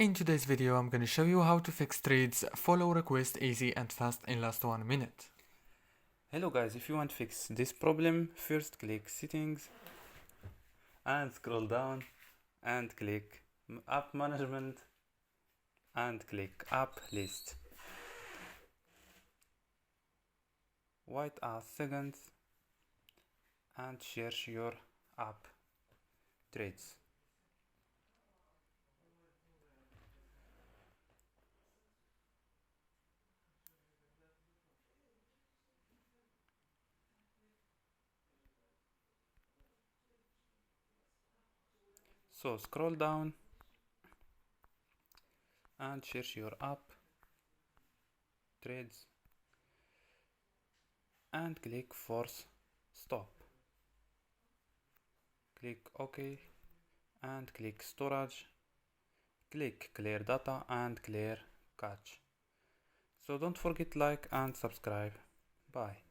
In today's video, I'm going to show you how to fix trades follow request easy and fast in last 1 minute. Hello guys, if you want to fix this problem, first click settings and scroll down and click app management and click app list. Wait a second and search your app trades. So scroll down and search your app trades and click force stop. Click OK and click storage. Click clear data and clear cache. So don't forget like and subscribe. Bye.